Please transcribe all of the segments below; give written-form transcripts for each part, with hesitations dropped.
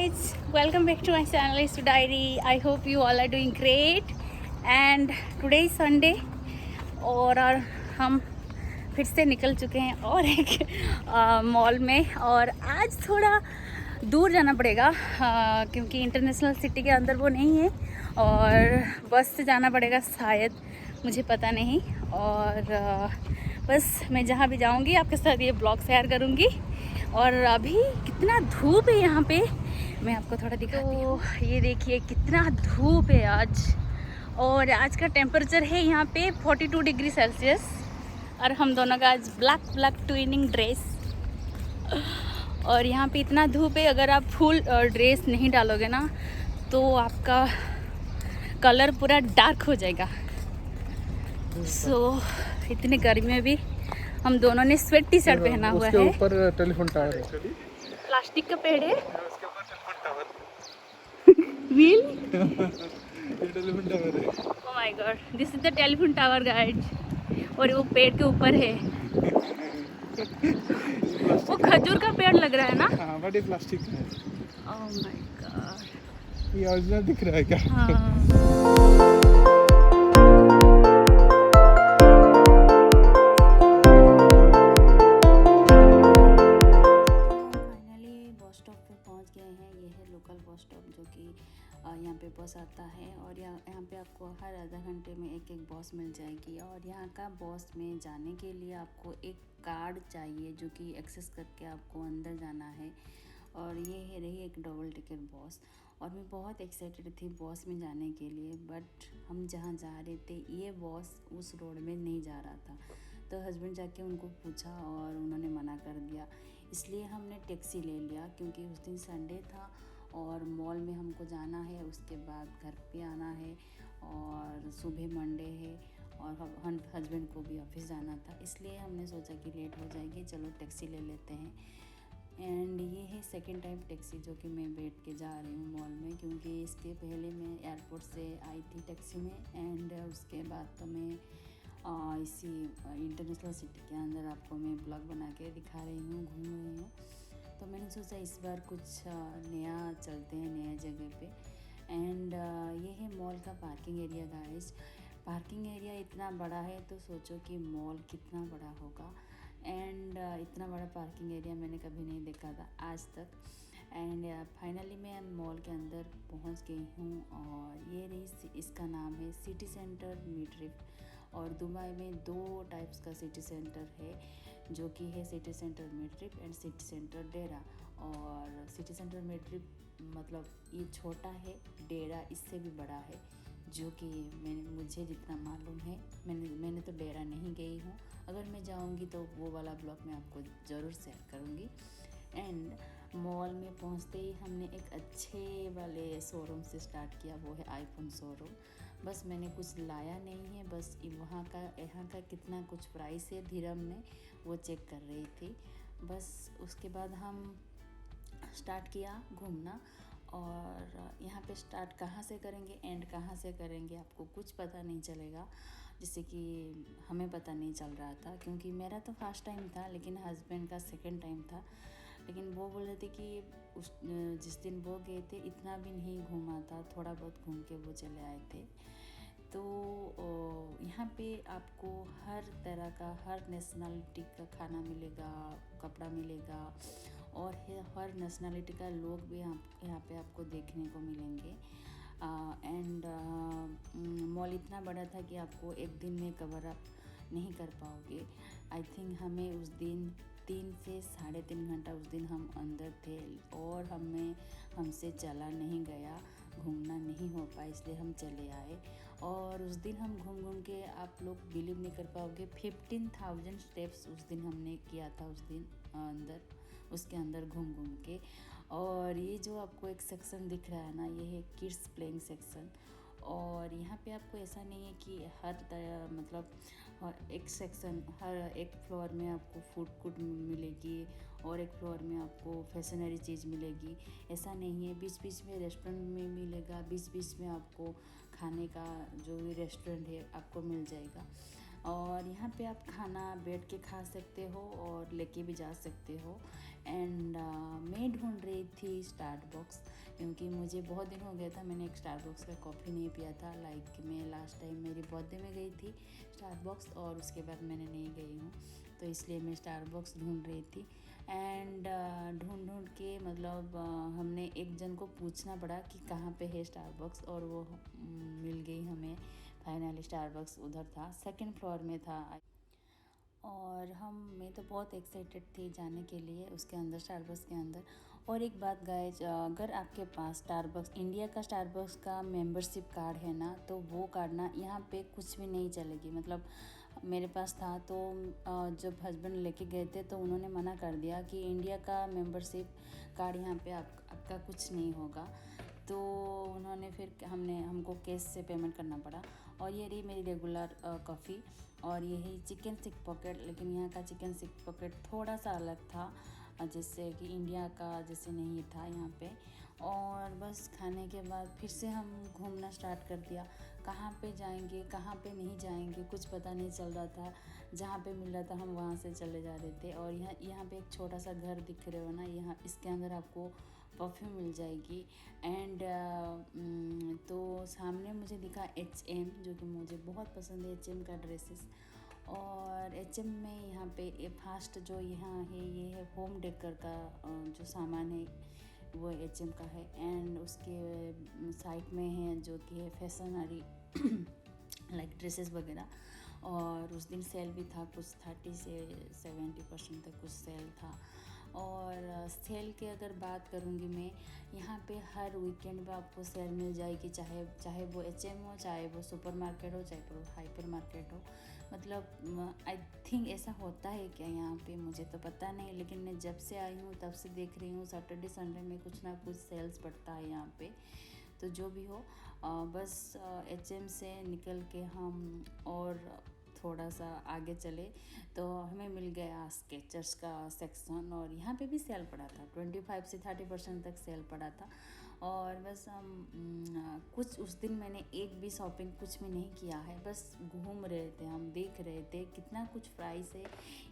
guys, welcome back to my channel Isu Diary. I hope you all are doing great. And today is Sunday और हम फिर से निकल चुके हैं और एक मॉल में। और आज थोड़ा दूर जाना पड़ेगा क्योंकि इंटरनेशनल सिटी के अंदर वो नहीं है और बस से जाना पड़ेगा शायद, मुझे पता नहीं। और बस मैं जहाँ भी जाऊँगी आपके साथ ये ब्लॉग शेयर करूँगी। और अभी कितना धूप है यहाँ पे, मैं आपको थोड़ा दिखाती हूँ। ये देखिए कितना धूप है आज, और आज का टेम्परेचर है यहाँ पे 42 डिग्री सेल्सियस। और हम दोनों का आज ब्लैक ट्विनिंग ड्रेस। और यहाँ पे इतना धूप है, अगर आप फुल ड्रेस नहीं डालोगे ना तो आपका कलर पूरा डार्क हो जाएगा। इतनी गर्मी में भी हम दोनों ने स्वेट टी शर्ट पहना हुआ है। उसके ऊपर टेलीफोन टावर है, प्लास्टिक का पेड़ है, उसके ऊपर टेलीफोन टावर व्हील। ये टेलीफोन टावर है। Oh my God, this is the telephone tower guide. और वो पेड़ के ऊपर है, वो खजूर का पेड़ लग रहा है ना। हाँ, बट ये प्लास्टिक है। ओह माय गॉड, ये ओरिजिनल दिख रहा है क्या? हाँ। बस स्टॉप जो कि यहाँ पे बस आता है और यहाँ पे आपको हर आधा घंटे में एक बस मिल जाएगी। और यहाँ का बस में जाने के लिए आपको एक कार्ड चाहिए जो कि एक्सेस करके आपको अंदर जाना है। और ये है रही एक डबल टिकट बस। और मैं बहुत एक्साइटेड थी बस में जाने के लिए, बट हम जहाँ जा रहे थे ये बस उस रोड में नहीं जा रहा था। तो हस्बैंड जाके उनको पूछा और उन्होंने मना कर दिया, इसलिए हमने टैक्सी ले लिया क्योंकि उस दिन संडे था और मॉल में हमको जाना है, उसके बाद घर पे आना है और सुबह मंडे है और हस्बैंड को भी ऑफिस जाना था, इसलिए हमने सोचा कि लेट हो जाएगी, चलो टैक्सी ले लेते हैं। एंड ये है सेकंड टाइम टैक्सी जो कि मैं बैठ के जा रही हूँ मॉल में, क्योंकि इसके पहले मैं एयरपोर्ट से आई थी टैक्सी में। एंड उसके बाद तो मैं इसी इंटरनेशनल सिटी के अंदर आपको मैं ब्लॉग बना के दिखा रही हूँ, घूम रही हूँ। तो मैंने सोचा इस बार कुछ नया चलते हैं, नया जगह पे। एंड ये है मॉल का parking area guys. Parking area इतना बड़ा है तो सोचो कि मॉल कितना बड़ा होगा। एंड इतना बड़ा पार्किंग एरिया मैंने कभी नहीं देखा था आज तक। एंड फाइनली मैं मॉल के अंदर पहुंच गई हूँ और ये रही, इसका नाम है सिटी सेंटर मिडरिफ। और दुबई में 2 टाइप्स का सिटी सेंटर है जो कि है City Centre Mirdif and City Centre Deira. और सिटी सेंटर मिडरिफ मतलब ये छोटा है, डेरा इससे भी बड़ा है, जो कि मुझे जितना मालूम है। मैंने तो डेरा नहीं गई हूँ, अगर मैं जाऊँगी तो वो वाला ब्लॉग मैं आपको ज़रूर शेयर करूँगी। एंड मॉल में पहुँचते ही हमने एक अच्छे वाले शोरूम से स्टार्ट किया, वो है आईफोन शोरूम। बस मैंने कुछ लाया नहीं है, बस यहाँ का कितना कुछ प्राइस है दिरहम में वो चेक कर रही थी। बस उसके बाद हम स्टार्ट किया घूमना। और यहाँ पे स्टार्ट कहाँ से करेंगे एंड कहाँ से करेंगे आपको कुछ पता नहीं चलेगा, जैसे कि हमें पता नहीं चल रहा था क्योंकि मेरा तो फर्स्ट टाइम था लेकिन हस्बैंड का सेकंड टाइम था। लेकिन वो बोल रहे थे कि जिस दिन वो गए थे इतना भी नहीं घूमा था, थोड़ा बहुत घूम के वो चले आए थे। तो यहाँ पे आपको हर तरह का, हर नेशनलिटी का खाना मिलेगा, कपड़ा मिलेगा और हर नेशनलिटी का लोग भी यहाँ पे आपको देखने को मिलेंगे। एंड मॉल इतना बड़ा था कि आपको एक दिन में कवर अप नहीं कर पाओगे। आई थिंक हमें उस दिन 3 से 3.5 घंटा उस दिन हम अंदर थे और हमसे चला नहीं गया, घूमना नहीं हो पाया, इसलिए हम चले आए। और उस दिन हम घूम के, आप लोग बिलीव नहीं कर पाओगे, 15,000 स्टेप्स उस दिन हमने किया था उस दिन उसके अंदर घूम के। और ये जो आपको एक सेक्शन दिख रहा है ना, ये है किड्स प्लेइंग सेक्शन। और यहाँ पे आपको ऐसा नहीं है कि हर तरह मतलब एक सेक्शन, हर एक फ्लोर में आपको फूड मिलेगी और एक फ्लोर में आपको फैशनरी चीज़ मिलेगी, ऐसा नहीं है। बीच बीच में रेस्टोरेंट में मिलेगा, बीच बीच में आपको खाने का जो भी रेस्टोरेंट है आपको मिल जाएगा। और यहाँ पे आप खाना बैठ के खा सकते हो और लेके भी जा सकते हो। एंड मैं ढूंढ रही थी स्टारबक्स, क्योंकि मुझे बहुत दिन हो गया था मैंने एक स्टारबक्स का कॉफ़ी नहीं पिया था। लाइक मैं लास्ट टाइम मेरी बर्थडे में गई थी स्टारबक्स, और उसके बाद मैंने नहीं गई हूँ, तो इसलिए मैं स्टारबक्स ढूंढ रही थी। एंड ढूंढ के मतलब हमने एक जन को पूछना पड़ा कि कहाँ पे है स्टारबक्स, और वो मिल गई हमें फाइनली। स्टारबक्स उधर था, सेकंड फ्लोर में था। और मैं तो बहुत एक्साइटेड थी जाने के लिए उसके अंदर, स्टारबक्स के अंदर। और एक बात गाइज, अगर आपके पास स्टारबक्स, इंडिया का स्टारबक्स का मेंबरशिप कार्ड है ना, तो वो कार्ड ना यहाँ पे कुछ भी नहीं चलेगी। मतलब मेरे पास था, तो जब हस्बैंड लेके गए थे तो उन्होंने मना कर दिया कि इंडिया का मेंबरशिप कार्ड यहाँ पे आपका कुछ नहीं होगा। तो उन्होंने फिर हमको कैश से पेमेंट करना पड़ा। और ये रही मेरी रेगुलर कॉफ़ी, और ये है चिकन सिक पॉकेट। लेकिन यहाँ का चिकन सिक पॉकेट थोड़ा सा अलग था, जैसे कि इंडिया का जैसे नहीं था यहाँ पे। और बस खाने के बाद फिर से हम घूमना स्टार्ट कर दिया, कहाँ पे जाएंगे कहाँ पे नहीं जाएंगे कुछ पता नहीं चल रहा था। जहाँ पे मिल रहा था हम वहाँ से चले जा रहे थे। और यहाँ पे एक छोटा सा घर दिख रहे हो ना, यहाँ इसके अंदर आपको परफ्यूम मिल जाएगी। एंड तो सामने मुझे दिखा H&M, जो कि मुझे बहुत पसंद है H&M का ड्रेसेस। और H&M में यहाँ पे फास्ट जो यहाँ है, ये है होम डेकर का जो सामान है वो H&M का है। एंड उसके साइड में है जो कि है फैशनरी लाइक ड्रेसेस वगैरह। और उस दिन सेल भी था, कुछ 30 से 70% तक कुछ सेल था। और सेल की अगर बात करूँगी मैं, यहाँ पे हर वीकेंड पे आपको सेल मिल जाएगी, चाहे वो H&M हो, चाहे वो सुपर मार्केट हो, चाहे वो हाइपर मार्केट हो। मतलब आई थिंक ऐसा होता है क्या यहाँ पे, मुझे तो पता नहीं, लेकिन मैं जब से आई हूँ तब से देख रही हूँ सैटरडे संडे में कुछ ना कुछ सेल्स पड़ता है यहाँ पे। तो जो भी हो, बस H&M से निकल के हम और थोड़ा सा आगे चले तो हमें मिल गया स्केचर्स का सेक्शन। और यहाँ पे भी सेल पड़ा था, 25 से 30% तक सेल पड़ा था। और बस हम कुछ उस दिन मैंने एक भी शॉपिंग कुछ भी नहीं किया है, बस घूम रहे थे, हम देख रहे थे कितना कुछ प्राइस है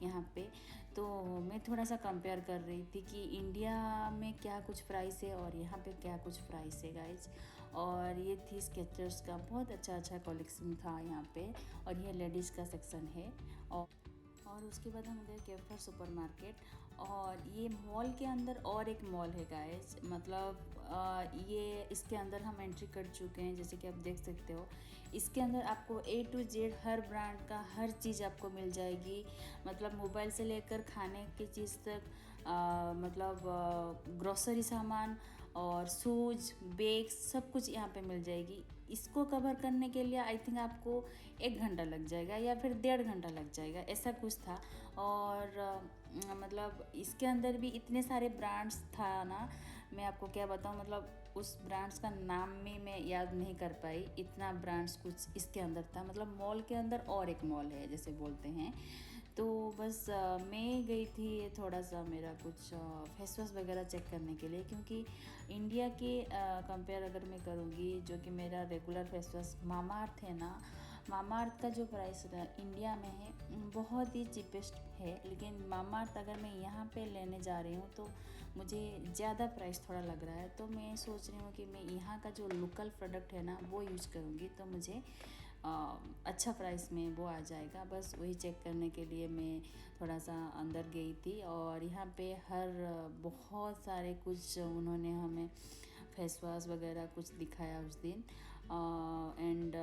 यहाँ पे। तो मैं थोड़ा सा कंपेयर कर रही थी कि इंडिया में क्या कुछ प्राइस है और यहाँ पे क्या कुछ प्राइस है गाइज। और ये थी स्केचर्स का बहुत अच्छा कलेक्शन था यहाँ पे। और ये लेडीज़ का सेक्शन है। और उसके बाद हम गए केफर सुपर मार्केट। और ये मॉल के अंदर और एक मॉल है गाइस, मतलब ये इसके अंदर हम एंट्री कर चुके हैं। जैसे कि आप देख सकते हो, इसके अंदर आपको A to Z her brand का हर चीज़ आपको मिल जाएगी। मतलब मोबाइल से लेकर खाने की चीज़ तक, मतलब ग्रोसरी सामान और शूज़ बैग्स सब कुछ यहाँ पे मिल जाएगी। इसको कवर करने के लिए आई थिंक आपको 1 घंटा लग जाएगा या फिर 1.5 घंटा लग जाएगा, ऐसा कुछ था। और मतलब इसके अंदर भी इतने सारे ब्रांड्स था ना, मैं आपको क्या बताऊँ, मतलब उस ब्रांड्स का नाम भी मैं याद नहीं कर पाई, इतना ब्रांड्स कुछ इसके अंदर था। मतलब मॉल के अंदर और एक मॉल है जैसे बोलते हैं। तो बस मैं गई थी थोड़ा सा मेरा कुछ फेस वॉश वगैरह चेक करने के लिए, क्योंकि इंडिया के कंपेयर अगर मैं करूँगी, जो कि मेरा रेगुलर फेस वॉश मामाअर्थ है ना, मामाअर्थ का जो प्राइस इंडिया में है बहुत ही चीपेस्ट है। लेकिन मामाअर्थ अगर मैं यहाँ पे लेने जा रही हूँ तो मुझे ज़्यादा प्राइस थोड़ा लग रहा है। तो मैं सोच रही हूँ कि मैं यहाँ का जो लोकल प्रोडक्ट है ना वो यूज़ करूँगी, तो मुझे अच्छा प्राइस में वो आ जाएगा। बस वही चेक करने के लिए मैं थोड़ा सा अंदर गई थी। और यहाँ पे हर बहुत सारे कुछ उन्होंने हमें फेस वॉश वगैरह कुछ दिखाया उस दिन। एंड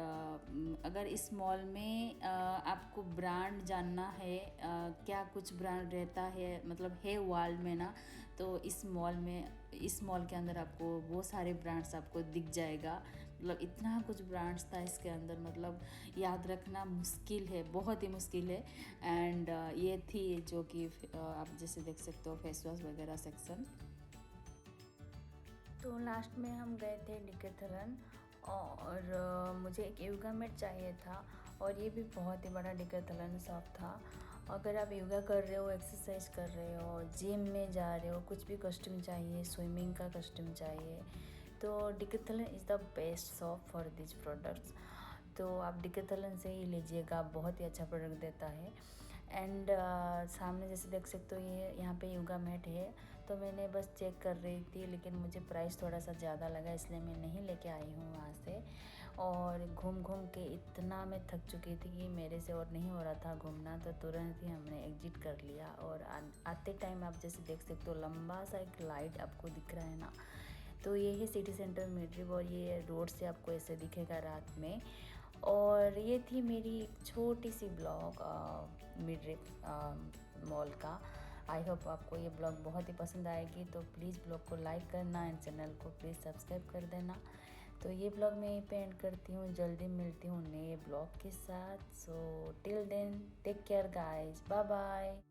अगर इस मॉल में आपको ब्रांड जानना है, क्या कुछ ब्रांड रहता है मतलब है वर्ल्ड में ना, तो इस मॉल के अंदर आपको वो सारे ब्रांड्स आपको दिख जाएगा। मतलब इतना कुछ ब्रांड्स था इसके अंदर, मतलब याद रखना मुश्किल है, बहुत ही मुश्किल है। एंड ये थी जो कि आप जैसे देख सकते हो फेस वॉश वगैरह सेक्शन। तो लास्ट में हम गए थे डिकेथलन, और मुझे एक योगा मैट चाहिए था। और ये भी बहुत ही बड़ा डिकेथलन शॉप था। अगर आप योगा कर रहे हो, एक्सरसाइज कर रहे हो, जिम में जा रहे हो, कुछ भी कॉस्ट्यूम चाहिए, स्विमिंग का कॉस्ट्यूम चाहिए, तो Decathlon is the best shop for this products. तो आप डिकेथलन से ही लीजिएगा, बहुत ही अच्छा प्रोडक्ट देता है। एंड सामने जैसे देख सकते हो ये यहाँ पे योगा मैट है। तो मैंने बस चेक कर रही थी, लेकिन मुझे प्राइस थोड़ा सा ज़्यादा लगा, इसलिए मैं नहीं लेके आई हूँ वहाँ से। और घूम घूम के इतना मैं थक चुकी थी कि मेरे से और नहीं हो रहा था घूमना, तो तुरंत ही हमने एग्जिट कर लिया। और आते टाइम आप जैसे देख सकते हो लंबा सा एक लाइट आपको दिख रहा है ना, तो ये है सिटी सेंटर मिड-रिव, और ये रोड से आपको ऐसे दिखेगा रात में। और ये थी मेरी एक छोटी सी ब्लॉग मिड-रिव मॉल का। आई होप आपको ये ब्लॉग बहुत ही पसंद आएगी, तो प्लीज़ ब्लॉग को लाइक करना एंड चैनल को प्लीज़ सब्सक्राइब कर देना। तो ये ब्लॉग मैं यहीं पे एंड करती हूँ, जल्दी मिलती हूँ नए ब्लॉग के साथ। So till then take care guys, bye bye.